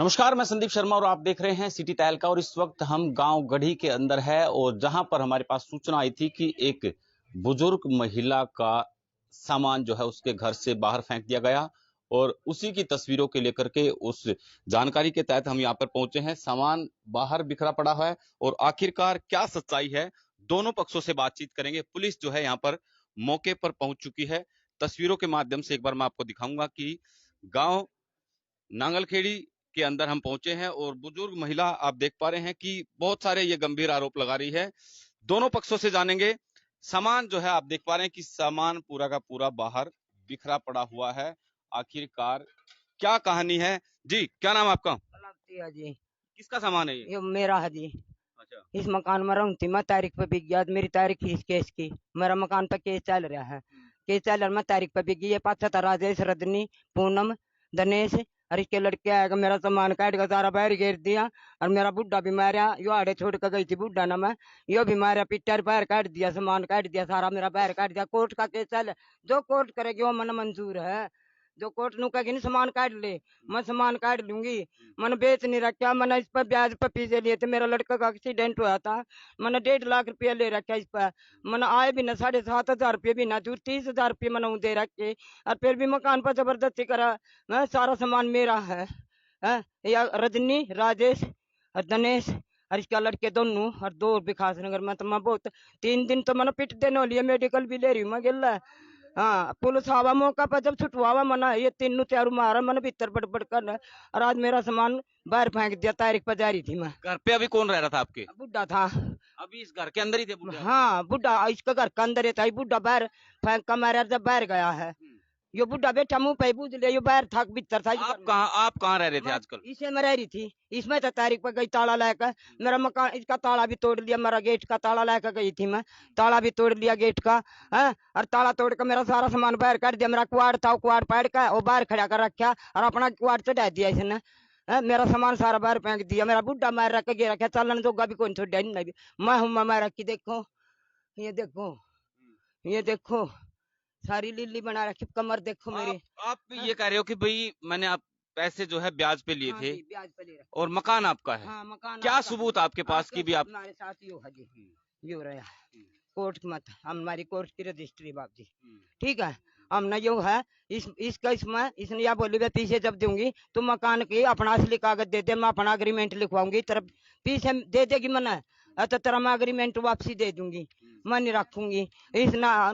नमस्कार, मैं संदीप शर्मा और आप देख रहे हैं सिटी तहलका। और इस वक्त हम गांव गढ़ी के अंदर है और जहां पर हमारे पास सूचना आई थी कि एक बुजुर्ग महिला का सामान जो है उसके घर से बाहर फेंक दिया गया और उसी की तस्वीरों के लेकर के उस जानकारी के तहत हम यहां पर पहुंचे हैं। सामान बाहर बिखरा पड़ा है और आखिरकार क्या सच्चाई है, दोनों पक्षों से बातचीत करेंगे। पुलिस जो है यहाँ पर मौके पर पहुंच चुकी है। तस्वीरों के माध्यम से एक बार मैं आपको दिखाऊंगा कि गांव नांगलखेड़ी के अंदर हम पहुंचे हैं और बुजुर्ग महिला आप देख पा रहे हैं कि बहुत सारे ये गंभीर आरोप लगा रही है। दोनों पक्षों से जानेंगे। सामान जो है आप देख पा रहे हैं कि सामान पूरा का पूरा बाहर बिखरा पड़ा हुआ है। आखिरकार क्या कहानी है? जी, क्या नाम है आपका? जी, किसका सामान है ये? ये मेरा है जी। अच्छा। इस मकान में रहूं थी मैं, तारीख पे बिक गया। मेरी तारीख इस केस की, मेरा मकान पे केस चल रहा है। केस चल रहा, मैं तारीख पे बिक गई। ये पाछा था राजेश, रजनी, पूनम, दिनेश और इसके लड़के आएगा। मेरा सामान काट का सारा बाहर घेर दिया। और मेरा बुढ़ा भी मारा, यो आड़े छोड़ कर गई थी बुढ़ा ना मैं, यो भी मारा, पिटर बाहर काट दिया, सामान काट दिया, सारा मेरा बाहर काट दिया। कोर्ट का केस चल, जो कोर्ट करेगी वो मन मंजूर है। जो कोर्ट नु कहेगी नहीं सामान काट ले, मैं सामान काट लूंगी। मैंने बेच नहीं रखा, मैंने इस पर ब्याज पर पैसे लिए थे। मेरा लड़का का एक्सीडेंट हुआ था, मैंने 1.5 लाख रुपया ले रखा इस पर। मैंने आए भी ना 7,500 रुपये भी ना, 30,000 रुपये मैंने दे रखे। और फिर भी मकान पर जबरदस्ती करा। मैं सारा सामान मेरा है। या रजनी, राजेश और दिनेश और इसका लड़के दोनों और दो और विकास नगर में। तो मैं बहुत 3 दिन तो मैंने पिट देने वाली है, मेडिकल भी ले रही हूँ मैं गिल्ला। हाँ, पुलिस आवा मौका पर जब छुटवावा मना, ये तीनों चारों मारा मैंने भीतर बड़ कर। और आज मेरा सामान बाहर फेंक दिया, तारीख पर जा रही थी मैं। घर पे अभी कौन रह रहा था आपके? बुढ़ा था। अभी इस घर के अंदर ही थे बुढ़े आपके? हाँ, बुढ़ा इसका घर के अंदर ही था। ये बुढ़ा बाहर फेंक का मारा, जब बाहर गया है। यो बुढ़ा बेटा मुंह पे बूझ ले, यो बाहर था भीतर था। आप कहाँ रह रहे थे मैं आजकल? इसे में रह रही थी, इसमें तो तारीख पर गई ताला लेकर। मेरा मकान, इसका ताला भी तोड़ लिया, मेरा गेट का ताला लेकर गई थी मैं, ताला भी तोड़ लिया गेट का। है, और ताला तोड़ कर मेरा सारा सामान बाहर कर दिया। मेरा कुआड़ था, वो कुआड़ पाड़ का वो बाहर खड़ा कर रखा और अपना कुआड़ चढ़ा दिया इसने। मेरा सामान सारा बाहर फेंक दिया। मेरा बुढ़ा मार रख के रखा, चलन जोगा भी कौन छोड़ा नहीं। मैं हूँ मार रखी, देखो ये देखो, ये देखो सारी लिल्ली बना रखी, कमर देखो मेरी। आप ये कह रहे हो कि भाई मैंने आप पैसे जो है ब्याज पे लिए हाँ थे जी, ब्याज पे ले रखा। और मकान आपका है। हाँ, मकान क्या आपका सबूत आपके पास आपके की भी आप? हमारे साथ यो है जी, यो रहा कोर्ट मत, हमारी कोर्ट की रजिस्ट्री बाप जी। ठीक है, हमने यो है इसका, इसमें इसने या बोली मैं पीछे जब दूंगी तो मकान की अपना असली कागज दे दे, मैं अपना अग्रीमेंट लिखवाऊंगी, तरफ पीछे दे देगी मैंने, तो तेरा मैं अग्रीमेंट वापसी दे दूंगी, मैं नहीं रखूंगी। इस ना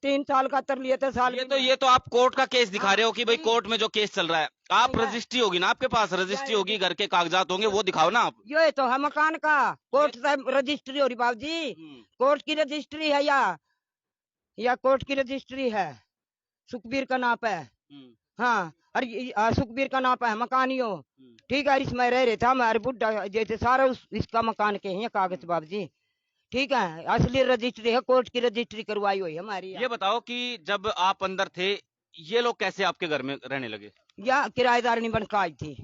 3 साल का तर लिए थे, साल ये तो आप कोर्ट का केस दिखा रहे हो कि भाई जी। कोर्ट में जो केस चल रहा है। आप नहीं है। रजिस्ट्री होगी ना आपके पास, रजिस्ट्री होगी, घर के कागजात होंगे, वो दिखाओ ना आप। ये तो है मकान का, कोर्ट से रजिस्ट्री हो रही बाबू जी। कोर्ट की रजिस्ट्री है या कोर्ट की रजिस्ट्री है, सुखबीर का नाप है। हाँ, अरे सुखबीर का नाप है, मकानियो। ठीक है, इसमें रह रहे थे हमारे बुढ़ा जैसे सारा इसका मकान के हैं कागज बाबू जी। ठीक है, असली रजिस्ट्री है, कोर्ट की रजिस्ट्री करवाई हुई है हमारी। ये बताओ कि जब आप अंदर थे ये लोग कैसे आपके घर में रहने लगे? या किराएदार नहीं बनकर आई थी,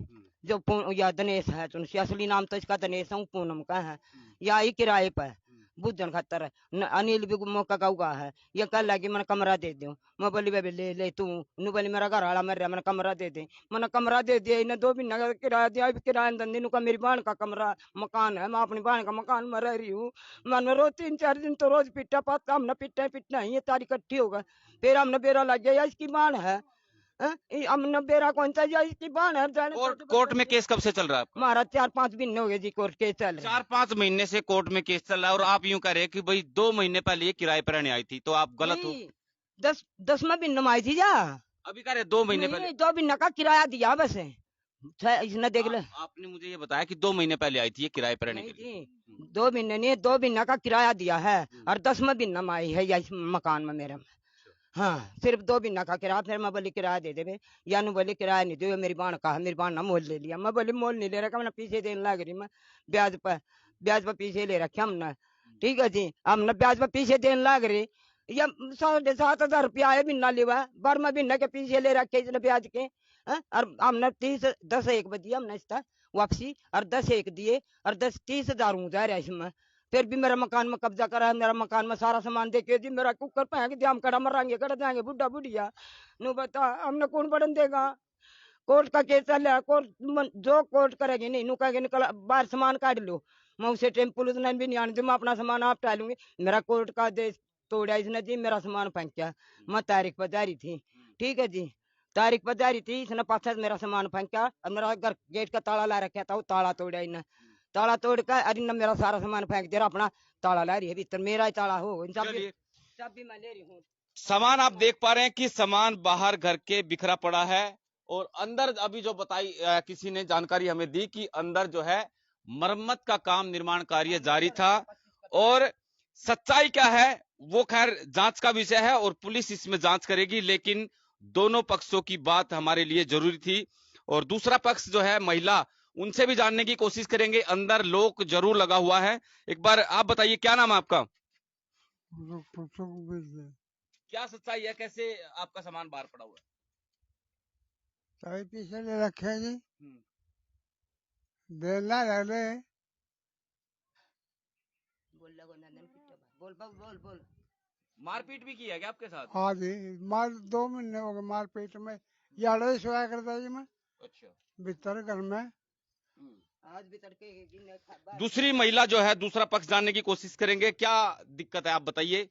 जो या दिनेश है, तो असली नाम तो इसका दिनेश है, पूनम का है। या ही किराए पर बुद्धन खतर है। अनिल भी मौका का उगा है। ये कह लगी मैंने कमरा दे दूं, मैं बोली बेबी ले ले तू, नु बोली मेरा घर वाला मर रहा, मैंने कमरा दे दे। मैंने कमरा दे दिया, इन्हें 2 महीने का किराया दिया। किराया धंधे का मेरी बहन का कमरा मकान है, मैं अपनी बहन का मकान में रह रही हूँ। मैंने रोज 3-4 दिन तो रोज पिटा पाता, हमने पिटना ही, ये तारीख इकट्ठी होगा। फिर हमने बेरा लग गया, इसकी बहन है। हमने बेरा कौन सा, इसकी बहन है। कोर्ट में केस कब से चल रहा है आपका? हमारा 4-5 महीने हो गए जी, कोर्ट केस चल रहा है। 4-5 महीने से कोर्ट में केस चल रहा है और आप यूं कह रहे हैं कि भाई 2 महीने पहले ये किराए पर रहने आई थी, तो आप गलत हो। 10वां महीना में आई थी जा। अभी कह रहे 2 महीने पहले? 2 महीना का किराया दिया बस, इसने देख ले। आपने मुझे ये बताया कि 2 महीने पहले आई थी ये किराए पर रहने नहीं के लिए। जी, 2 महीने नहीं, 2 महीना का किराया दिया है और 10वां महीना में आई है या इस मकान में मेरे में। हाँ, सिर्फ 2 महीना का किराया। फिर मैं बोली किराया दे दे, या नु बोली किराया नहीं दे, मेरी बहन का है, मेरी बहन ने मोल ले लिया। मैं बोली मोल नहीं ले रखा, मैंने पीछे देने लग रही मैं, ब्याज पर पीछे ले रखे हमने। ठीक है जी, हमने ब्याज पर पीछे देने लग रही। या 7,500 रुपया है महीना लिवा, बारह महीने के पीछे ले रखे इसने ब्याज के। और हमने 10-1 बजे हमने इसका वापसी और 10-1 दिए और 30,000 जा रहा इसमें। फिर भी मेरा मकान में कब्जा करा है, मेरा मकान में सारा सामान देके जी, मेरा कुकर फेंक दिया, हम कड़ा मरांगे, कड़ा जाएंगे बुढ़ा बुढ़िया। नु बता हमने कौन बढ़न देगा, कोर्ट का केस चल रहा है। जो कोर्ट करेगी नहीं नु कहेगी निकल बाहर सामान काट लो, मैं उसे टेम्पो नहीं भी नहीं आने दूं, मैं अपना सामान आप टाल लूंगी। मेरा कोर्ट का आदेश तोड़ा इसने जी, मेरा सामान फेंका। मैं तारीख पर जा रही थी, ठीक है जी, तारीख पर जा रही थी, इसने पाछा मेरा सामान फेंका और मेरा घर गेट का ताला ला रखा था, वो ताला तोड़ा इन्हें, ताला तोड़ कर अरे न मेरा सारा सामान फेंक दिया, अपना ताला ला रही है भीतर, मेरा ही ताला हो सब भी मैं ले रही हूँ। सामान आप देख पा रहे हैं कि सामान बाहर घर के बिखरा पड़ा है और अंदर अभी जो बताई किसी ने जानकारी हमें दी कि अंदर जो है मरम्मत का काम, निर्माण कार्य जारी था और सच्चाई क्या है वो खैर जांच का विषय है और पुलिस इसमें जांच करेगी, लेकिन दोनों पक्षों की बात हमारे लिए जरूरी थी। और दूसरा पक्ष जो है महिला, उनसे भी जानने की कोशिश करेंगे। अंदर लोग जरूर लगा हुआ है। एक बार आप बताइए, क्या नाम है आपका? क्या सच्चाई है, कैसे आपका सामान बाहर पड़ा हुआ है? चाय पीछे ले रखे हैं जी, देना रहे। बोल मारपीट भी की है क्या आपके साथ? हाँ जी, मार 2 महीने हो गए मारपीट में, यार सोया करता जी मैं। अच्छा, भीतर घर में। आज भी तड़के दूसरी महिला जो है, दूसरा पक्ष जानने की कोशिश करेंगे। क्या दिक्कत है आप बताइए,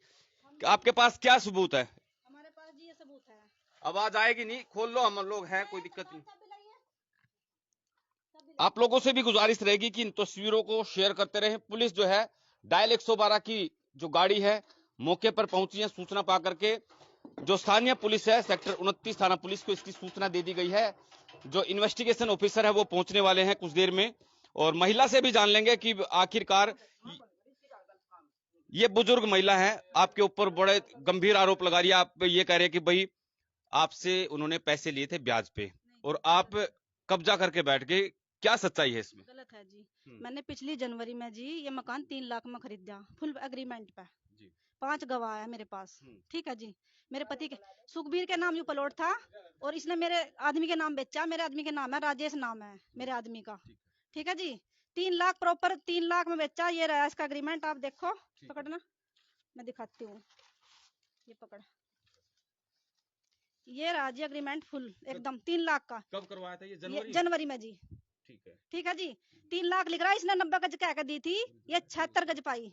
आपके पास क्या सबूत है? हमारे पास जी ये सबूत है। आवाज आएगी नहीं, खोल लो, हम लोग हैं, कोई दिक्कत नहीं। आप लोगों से भी गुजारिश रहेगी कि इन तस्वीरों को शेयर करते रहें। पुलिस जो है डायल 112 की जो गाड़ी है मौके पर पहुंची है, सूचना पा करके जो स्थानीय पुलिस है सेक्टर 29 थाना पुलिस को इसकी सूचना दे दी गई है। जो इन्वेस्टिगेशन ऑफिसर है वो पहुंचने वाले हैं कुछ देर में और महिला से भी जान लेंगे कि आखिरकार ये बुजुर्ग महिला है, आपके ऊपर बड़े गंभीर आरोप लगा रही है। आप ये कह रहे हैं कि भाई आपसे उन्होंने पैसे लिए थे ब्याज पे और आप कब्जा करके बैठ गए, क्या सच्चाई है इसमें? गलत है जी। मैंने पिछली जनवरी में जी ये मकान 3 लाख में खरीदा, फुल एग्रीमेंट पे जी। 5 गवाह है मेरे पास, ठीक है जी। मेरे पति के सुखबीर के नाम यू प्लॉट था और इसने मेरे आदमी के नाम बेचा। मेरे आदमी के नाम है राजेश, नाम है मेरे आदमी का, ठीक है जी। 3 लाख प्रॉपर 3 लाख में बेचा। ये रहा इसका एग्रीमेंट, आप देखो, पकड़ना, मैं दिखाती हूँ, ये पकड़, ये रहा जी एग्रीमेंट फुल एकदम 3 लाख का। कब करवाया था ये? जनवरी में जी, ठीक है जी। 3 लाख लिख रहा है इसने, 90 गज कह के दी थी, ये 76 गज पाई,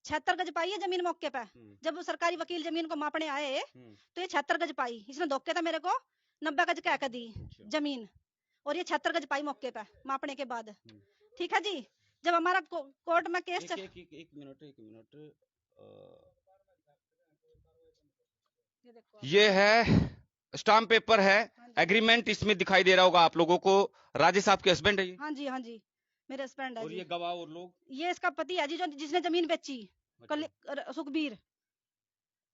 76 गज पाई है जमीन मौके पे। जब वो सरकारी वकील जमीन को मापने आए तो ये 76 गज पाई, इसने धोखे था मेरे को 90 गज कह के दी जमीन और ये 76 गज पाई मौके पे मापने के बाद, ठीक है जी। जब हमारा कोर्ट में केस एक मिनट ये है स्टाम्प पेपर है, एग्रीमेंट इसमें दिखाई दे रहा होगा आप लोगों को। राजेश आपके हस्बैंड है ये? हाँ जी, हाँ जी, मेरे हस्बैंड है। और ये गवाह और लोग? ये इसका पति है जी, जो जिसने जमीन बेची, सुखबीर।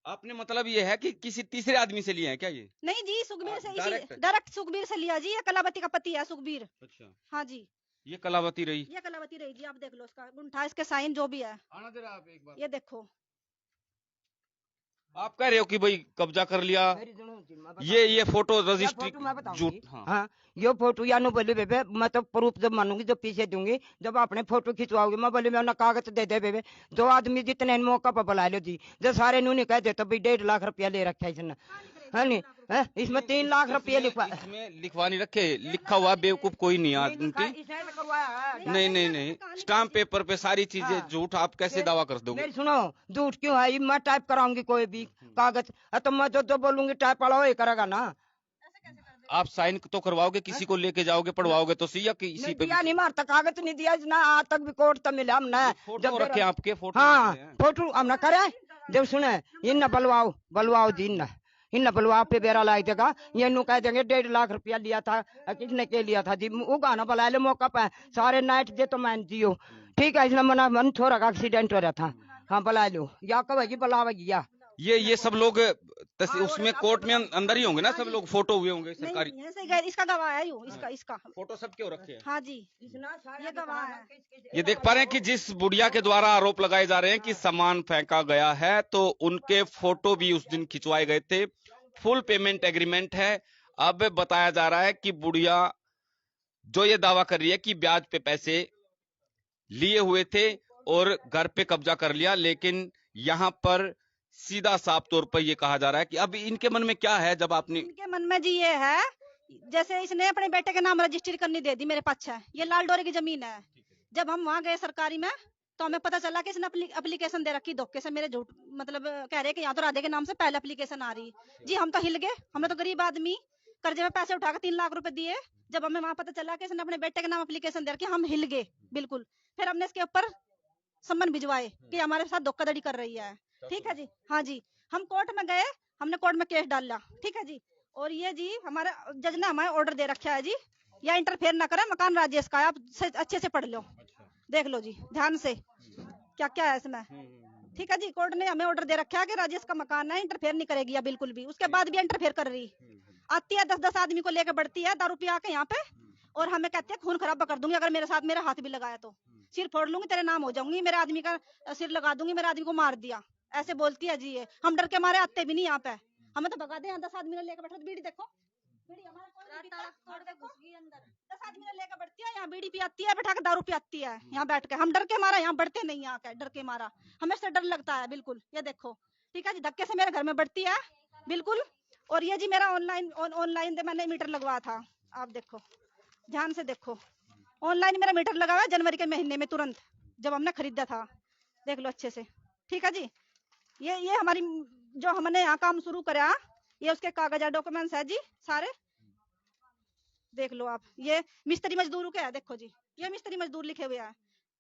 आपने मतलब ये है कि किसी तीसरे आदमी से लिया है क्या ये? नहीं जी, सुखबीर से, डायरेक्ट सुखबीर से लिया जी। ये कलावती का पति है सुखबीर। अच्छा, हाँ जी, ये कलावती रही, ये कलावती रही जी। आप देख लो इसका गुंठा, इसके साइन जो भी है। आना जरा आप एक बार, ये देखो। आप कह रहे हो कि भाई कब्जा कर लिया, ये फोटो रजिस्ट्री झूठ? हाँ, ये फोटो या नो बोले बेबे, मैं तो प्रूफ जब मानूंगी जब पीछे दूंगी, जब आपने फोटो खिंचवाओगे मैं बोले मैं कागज दे दे बेबे। 2 आदमी जितने मौका पर बुला लो जी, जो सारे नू नहीं कह दे तो भाई 1.5 लाख रुपया ले रखा है इसने, है नहीं है? इसमें 3 लाख रुपया लिखवा नहीं रखे, लिखा हुआ बेवकूफ कोई नहीं आदमी। नहीं, स्टाम्प पेपर पे सारी चीजें झूठ, आप कैसे दावा कर दोगे? सुनो, झूठ क्यों है? मैं टाइप कराऊंगी कोई भी कागज, तो मैं जो बोलूंगी टाइप वाला वही करेगा ना। आप साइन तो करवाओगे, किसी को लेके जाओगे, पढ़वाओगे तो सही, या किसी पे नहीं मारता, कागज नहीं दिया ना आज तक भी, कोर्ट तो मिला हमने जब रखे आपके फोटो। हाँ, फोटो हम ना करे, जब सुने इन बलवाओ जी, इन बलवा पे बेरा लाई देगा, ये नु कह देंगे 1.5 लाख रुपया लिया था, किसने के लिया था जी? वो गाना बुला ले मौका पे, सारे नाइट दे तो मैं जियो, ठीक है। इसने मना मन थोड़ा का एक्सीडेंट हो रहा था, हाँ बुला लो, या कब बुलावा गया। ये सब लोग उसमें कोर्ट में अंदर ही होंगे ना, सब लोग फोटो हुए होंगे सरकारी? इसका गवाह है इसका फोटो सब क्यों रखे हैं? हाँ जी, ये गवाह है। ये देख पा रहे हैं कि जिस बुढ़िया के द्वारा आरोप लगाए जा रहे हैं कि सामान फेंका गया है, तो उनके फोटो भी उस दिन खिंचवाए गए थे। फुल पेमेंट एग्रीमेंट है। अब बताया जा रहा है कि बुढ़िया जो ये दावा कर रही है कि ब्याज पे पैसे लिए हुए थे और घर पे कब्जा कर लिया, लेकिन यहाँ पर सीधा साफ तौर पर ये कहा जा रहा है कि अब इनके मन में क्या है। जब आपने, इनके मन में जी ये है जैसे इसने अपने बेटे के नाम रजिस्ट्री करनी दे दी मेरे पास है, ये लाल डोरे की जमीन है। जब हम वहां गए सरकारी में तो हमें पता चला कि इसने एप्लीकेशन दे रखी धोखे से, मेरे झूठ मतलब कह रहे कि यहाँ तो राधे के नाम से पहले एप्लीकेशन आ रही। जी हम तो हिल गए, हमने तो गरीब आदमी कर्जे में पैसे उठाकर 3 लाख रुपए दिए। जब हमें वहां पता चला कि इसने अपने बेटे के नाम एप्लीकेशन दे रखी, हम हिल गए बिल्कुल। फिर हमने इसके ऊपर सम्मन भिजवाए कि हमारे साथ धोखाधड़ी कर रही है। ठीक है जी, हाँ जी। हम कोर्ट में गए, हमने कोर्ट में केस डाला। ठीक है जी। और ये जी हमारे जज ने हमें ऑर्डर दे रखा है जी, या इंटरफेयर ना करें, मकान राजेश का है, आप अच्छे से पढ़ लो, देख लो जी ध्यान से क्या क्या है इसमें। ठीक है जी, कोर्ट ने हमें ऑर्डर दे रखा है कि राजेश का मकान है, इंटरफेयर नहीं करेगी या बिल्कुल भी। उसके बाद भी इंटरफेयर कर रही, आती है 10-10 आदमी को लेकर बढ़ती है दारू पिया के यहाँ पे, और हमें कहती है खून खराबा कर दूंगी अगर मेरे साथ मेरा हाथ भी लगाया तो, सिर फोड़ लूंगी, तेरे नाम हो जाऊंगी, मेरे आदमी का सिर लगा दूंगी, मेरे आदमी को मार दिया, ऐसे बोलती है जी। ये हम डर के मारे आते भी नहीं यहाँ पे, हमें तो भगा दे। 10 आदमी ने लेकर बैठो, बीड़ी देखो, बीड़ी हमारा तोड़ के घुस गई अंदर, 10 आदमी ने लेकर बढ़ती है, यहाँ बीड़ी पियाती है, बैठा के दारू पियाती है यहाँ बैठ के। हम डर के मारा यहाँ बढ़ते नहीं, यहाँ के डर के मारा हमें से डर लगता है बिल्कुल। ये देखो, ठीक है जी, धक्के से मेरे घर में बढ़ती है बिल्कुल। और ये जी मेरा ऑनलाइन दे मैंने मीटर लगवाया था, आप देखो ध्यान से देखो, ऑनलाइन मेरा मीटर लगा हुआ है जनवरी के महीने में, तुरंत जब हमने खरीदा था, देख लो अच्छे से। ठीक है जी, ये हमारी जो हमने यहाँ काम शुरू करा, ये उसके कागज डॉक्यूमेंट्स है जी सारे, देख लो आप। ये मिस्त्री मजदूर के है, देखो जी, ये मिस्त्री मजदूर लिखे हुए हैं,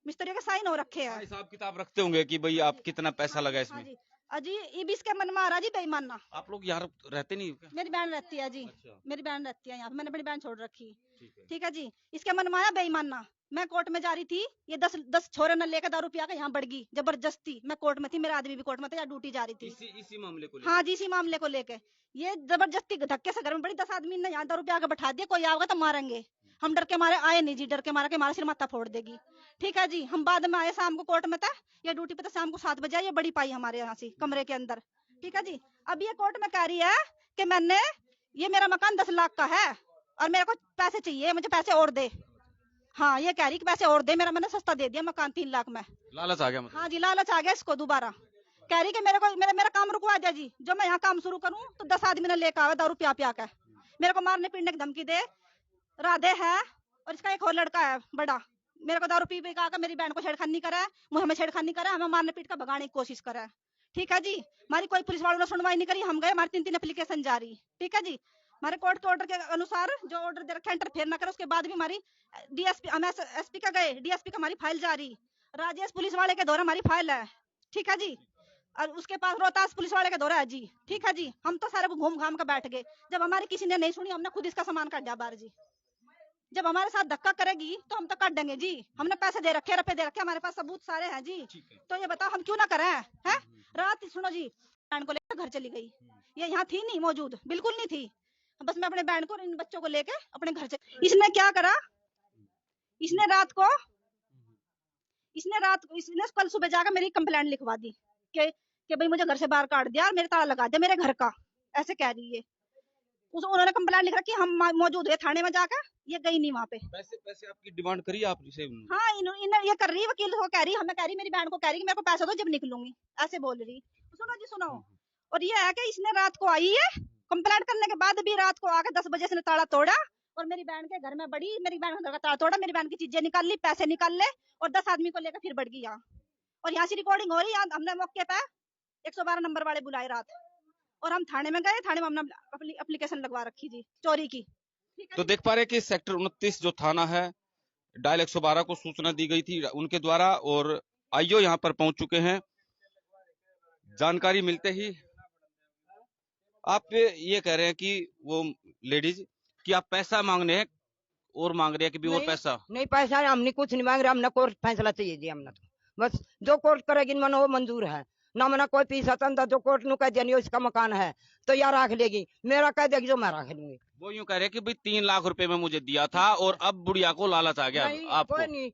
मिस्त्री के साइन हो रखे हैं। हिसाब किताब रखते होंगे कि भाई आप कितना पैसा लगा इसमें। हाँ जी, अजी इबिस के मन मारा जी, बेईमाना। आप लोग यहाँ रहते नहीं क्या? मेरी बहन रहती है जी। अच्छा। मेरी बहन रहती है यहाँ पे, मैंने अपनी बहन छोड़ रखी। ठीक है। ठीक है जी, इसके मन माया बेईमाना। मैं कोर्ट में जा रही थी, ये 10 छोरे न लेकर दारू पिया के यहाँ बढ़ गई जबरदस्ती। मैं कोर्ट में थी, मेरा आदमी भी कोर्ट में था, या ड्यूटी जा रही थी। इसी मामले को हाँ जी, इसी मामले को लेके ये जबरदस्ती धक्के से घर में बड़ी, 10 आदमी ने यहाँ दारू पिया के बैठा दिया, कोई आएगा तो मारेंगे। हम डर के मारे आए नहीं जी, डर के मारे के हमारा सिर माथा फोड़ देगी। ठीक है जी, हम बाद में आए, शाम को कोर्ट में था, ये ड्यूटी पे था, शाम को 7 बजे आई, ये बड़ी पाई हमारे यहाँ से कमरे के अंदर। ठीक है जी, अब ये कोर्ट में कह रही है कि मैंने, ये मेरा मकान 10 लाख का है और मेरे को पैसे चाहिए, मुझे पैसे और दे। हाँ, ये कह रही कि पैसे और दे, मेरा मैंने सस्ता दे दिया मकान 3 लाख में। लालच आ गया मतलब। हाँ जी, लालच आ गया इसको दोबारा। कह रही कि मेरे को मेरा काम रुकवा दिया जी, जो मैं यहाँ काम शुरू करूँ तो 10 आदमी ने लेकर आवे दारू पिया पिया के, मेरे को मारने पीटने की धमकी दे। राधे है और इसका एक और लड़का है बड़ा, मेरे को दारू पी पी का मेरी बहन को छेड़खानी करा है, मुझे हमें छेड़खानी करा, हमें मारने पीट कर भगाने की कोशिश करा है। ठीक है जी, हमारी कोई पुलिस वालों ने सुनवाई नहीं करी, हम गए, हमारी 3 एप्लीकेशन जारी। ठीक है जी, हमारे कोर्ट के ऑर्डर के अनुसार जो ऑर्डर दे रखा है इंटरफेयर ना करे, उसके बाद भी हमारी डीएसपी, हम एसपी का गए, डीएसपी का हमारी फाइल जारी, राजेश पुलिस वाले के दौरा हमारी फाइल है। ठीक है जी, और उसके पास रोहतास पुलिस वाले का दौरा है जी। ठीक है जी, हम तो सारे को घूम घाम कर बैठ गए, जब हमारी किसी ने नहीं सुनी, हमने खुद इसका सामान काट दिया बाहर जी। जब हमारे साथ धक्का करेगी तो हम तो काट देंगे जी, हमने पैसे दे रखे, रुपए दे रखे, हमारे पास सबूत सारे हैं जी। तो ये बताओ हम क्यों ना करें हैं? रात सुनो जी, बहन को लेकर घर चली गई, ये यहाँ थी नहीं मौजूद, बिल्कुल नहीं थी, बस मैं अपने बहन को और इन बच्चों को लेके अपने घर से। इसने क्या करा, इसने रात को इसने कल सुबह जाकर मेरी कंप्लेंट लिखवा दी कि भाई मुझे घर से बाहर काट दिया और मेरे ताला लगा दिया मेरे घर का, ऐसे कह रही है। उन्होंने कंप्लेंट लिख रखी, हम मौजूद हुए थाने में जाकर, ये गई नहीं वहाँ पे। पैसे आपकी डिमांड करी आप इसे? हाँ, इन्हें ये कर रही, वकील को कह रही, हमें कह रही, मेरी बहन को कह रही कि मेरे को पैसा दो जब निकलूंगी, ऐसे बोल रही। सुनो जी सुनो, और ये है कि इसने रात को आई है, कंप्लेंट करने के बाद भी रात को आके 10 बजे से ताला तोड़ा और मेरी बहन के घर में बड़ी, मेरी बहन का घर का ताला तोड़ा, मेरी बहन की चीजें निकाल ली, पैसे निकाल ले और 10 आदमी को लेकर फिर बढ़ गई यहाँ। और यहाँ से रिकॉर्डिंग हो रही है, हमने मौके पे 112 नंबर वाले बुलाए रात, और हम थाने में गए, थाने में हमने अपनी एप्लीकेशन लगवा रखी जी चोरी की। तो देख पा रहे कि सेक्टर 29 जो थाना है, डायल 112 को सूचना दी गई थी उनके द्वारा, और आईओ यहाँ पर पहुंच चुके हैं। जानकारी मिलते ही आप ये कह रहे हैं कि वो लेडीज कि आप पैसा मांगने हैं और मांग रहे हैं कि भी और पैसा नहीं, पैसा हमने कुछ नहीं मांग रहे, हमने कोर्ट फैसला चाहिए जी, हमने तो बस जो कोर्ट करेगी मन वो मंजूर है ना, मना कोई पैसा तंदा, जो कोर्ट नु कह दिया इसका मकान है तो यार रख लेगी, मेरा कह देगी जो मैं रख लूंगी। वो यूं कह रहे हैं कि भाई 3 लाख रुपए में मुझे दिया था और अब बुढ़िया को लालच आ गया। आपको कोई नहीं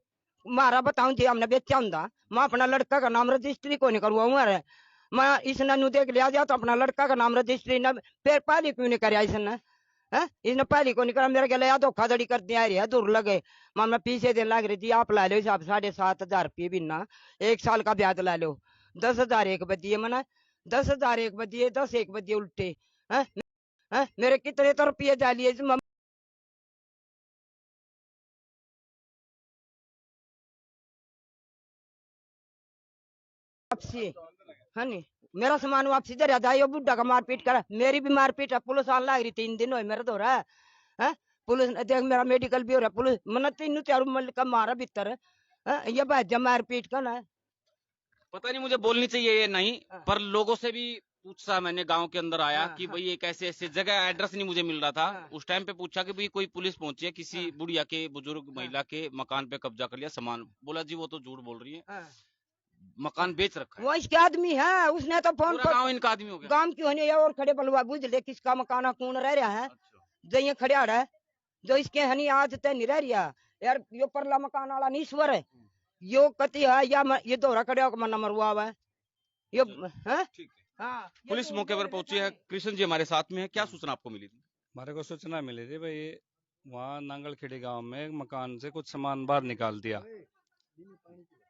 मारा बताऊं जी, हमने बेचा हुंदा, मैं अपना लड़का का नाम रजिस्ट्री को नहीं करवाऊंगा रे, मैं इसने नु देख लिया जा तो अपना लड़का का नाम रजिस्ट्री न फिर पहले क्यों नहीं कराया इसने, है इसने पहले को नहीं करा, मेरे गले या धोखाधड़ी कर दिया है, दूर लगे मैं पीछे देने लग रही थी, आप ला लो हिसाब 7,500 रुपये भी ना, 1 साल का ब्याज ला लो, 10,000 एक बदिए, मना 10,000 एक बदिए, 10 एक बदिए उल्टे, है मेरे कितने तो रुपये जा लिए। वापसी है नी, मेरा सामान वापसी दे रहा है, बुढ़ा का मारपीट कर, मेरी भी मारपीट है, पुलिस आने लग रही, 3 दिन हुए मेरे तो रहा है, पुलिस देख मेरा मेडिकल भी हो रहा है, पुलिस मन 3-4 मल का मारा भीतर है, ये भाज्य मारपीट का ना। पता नहीं मुझे बोलनी चाहिए ये नहीं, पर लोगों से भी पूछा मैंने, गांव के अंदर आया कि भाई एक ऐसे ऐसे जगह एड्रेस नहीं मुझे मिल रहा था, उस टाइम पे पूछा कि भाई कोई पुलिस पहुंची है, किसी बुढ़िया के बुजुर्ग महिला के मकान पे कब्जा कर लिया, सामान, बोला जी वो तो झूठ बोल रही है, मकान बेच रखा है। वो इसके आदमी है, उसने तो फोन पूरा पर गांव इनका आदमी हो गया। गांव क्यों नहीं है, और खड़े बलवा बुझ ले किसका मकान कौन रह रहा है, जो ये खड़े आ रहा है, जो इसके हनी आज तय नहीं रह रहा यार, यो परला मकान वाला नहीं ईश्वर है, यो कति है या ये दोहरा खड़े होकर मना मरवा हुआ है यो, है? ठीक है। हाँ, पुलिस मौके पर पहुंची है, कृष्ण जी हमारे साथ में है, क्या सूचना आपको मिली थी? हमारे को सूचना मिली थी भाई, वहाँ नांगलखेड़ी गांव में एक मकान से कुछ सामान बाहर निकाल दिया,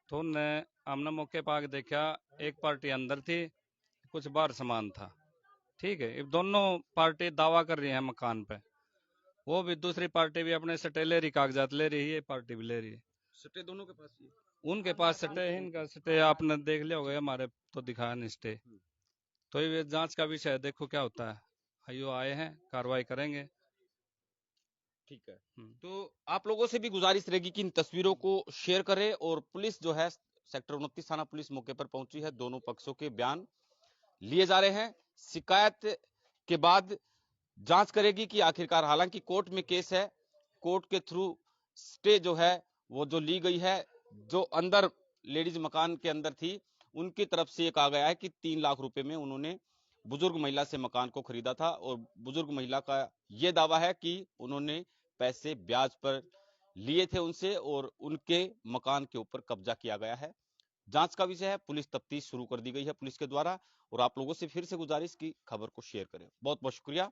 तो हमने मौके पर आके देखा, एक पार्टी अंदर थी, कुछ बाहर सामान था। ठीक है, अब दोनों पार्टी दावा कर रही है मकान पे, वो भी दूसरी पार्टी भी अपने सटे ले रही, कागजात ले रही है, पार्टी भी ले रही है। सटे दोनों के पास ही है? उनके पास सटे है, इनका सटे आपने देख लिया होगा, हमारे तो दिखाया नहीं सटे, तो ये जांच का विषय है, देखो क्या होता है। आइयो आए हैं, कार्रवाई करेंगे। ठीक है, तो आप लोगों से भी गुजारिश रहेगी कि इन तस्वीरों को शेयर करें, और पुलिस जो है सेक्टर 29 थाना पुलिस मौके पर पहुंची है, दोनों पक्षों के बयान लिए जा रहे हैं, शिकायत के बाद जांच करेगी कि आखिरकार, हालांकि कोर्ट में केस है, कोर्ट के थ्रू स्टे जो है वो जो ली गई है, जो अंदर लेडीज मकान के अंदर थी उनकी तरफ से ये कहा गया है कि 3 लाख रुपए में उन्होंने बुजुर्ग महिला से मकान को खरीदा था, और बुजुर्ग महिला का ये दावा है कि उन्होंने पैसे ब्याज पर लिए थे उनसे, और उनके मकान के ऊपर कब्जा किया गया है। जांच का विषय है, पुलिस तफ्तीश शुरू कर दी गई है पुलिस के द्वारा, और आप लोगों से फिर से गुजारिश की खबर को शेयर करें। बहुत बहुत शुक्रिया।